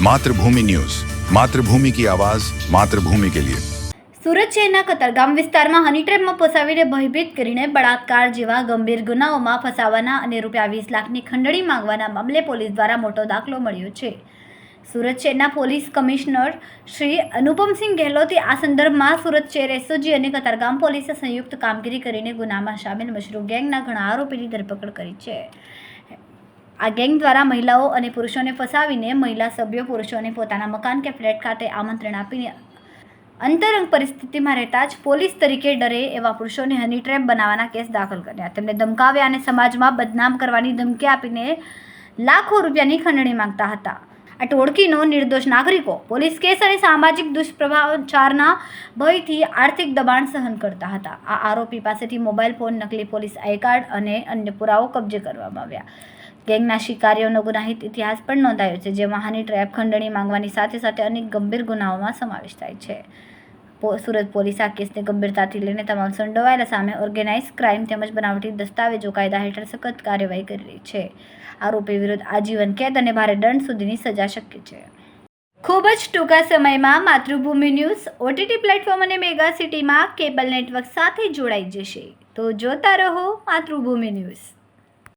मातृभूमि न्यूज, मातृभूमि की आवाज, मातृभूमि के लिए। સુરત શહેરના કતારગામ વિસ્તારમાં હની ટ્રેપમાં ફસાવીને ભયભીત કરીને બળાત્કાર જેવા ગંભીર ગુનાઓમાં ફસાવાના અને ₹20 લાખની ખંડણી માંગવાના મામલે પોલીસ દ્વારા મોટો દાખલો મળ્યો છે। સુરત શહેરના પોલીસ કમિશનર શ્રી અનુપમસિંહ ગેહલોતે આ સંદર્ભમાં સુરત શહેર એસઓજી અને કતારગામ પોલીસે સંયુક્ત કામગીરી કરીને ગુનામાં સામેલ મશરૂ ગેંગના ઘણા આરોપીની ધરપકડ કરી છે। આ ગેંગ દ્વારા મહિલાઓ અને પુરુષોને ફસાવીને મહિલા સભ્યો પુરુષોને પોતાના મકાન કે ફ્લેટ ખાતે આમંત્રણ આપીને અંતરંગ પરિસ્થિતિમાં રહેતા જ પોલીસ તરીકે ડરે એવા પુરુષોને હની ટ્રેપ બનાવવાના કેસ દાખલ કર્યા, તેમને ધમકાવ્યા અને સમાજમાં બદનામ કરવાની ધમકી આપીને લાખો રૂપિયાની ખંડણી માંગતા હતા। આ ટોળકીનો નિર્દોષ નાગરિકો પોલીસ કેસ અને સામાજિક દુષ્પ્રચારના ભયથી આર્થિક દબાણ સહન કરતા હતા। આ આરોપી પાસેથી મોબાઈલ ફોન, નકલી પોલીસ આઈ કાર્ડ અને અન્ય પુરાવો કબજે કરવામાં આવ્યા। ગેંગના શિકારીઓનો ગુનાહિત ઇતિહાસ પણ નોંધાયો છે, જેમાં હની ટ્રેપ, ખંડણી માંગવાની સાથે સાથે અનેક ગંભીર ગુનાઓમાં સમાવેશ થાય છે। સુરત પોલીસ આ કેસને ગંભીરતાથી લઈને તમામ સંડોવાયેલા સામે ઓર્ગેનાઇઝ ક્રાઇમ તેમજ બનાવટી દસ્તાવેજો કાયદા હેઠળ સખત કાર્યવાહી કરી રહી છે। આરોપી વિરુદ્ધ આજીવન કેદ અને ભારે દંડ સુધીની સજા શક્ય છે। ખૂબ જ ટૂંકા સમયમાં માતૃભૂમિ ન્યૂઝ ઓટીટી પ્લેટફોર્મ અને મેગા સિટીમાં કેબલ નેટવર્ક સાથે જોડાઈ જશે, તો જોતા રહો માતૃભૂમિ ન્યૂઝ।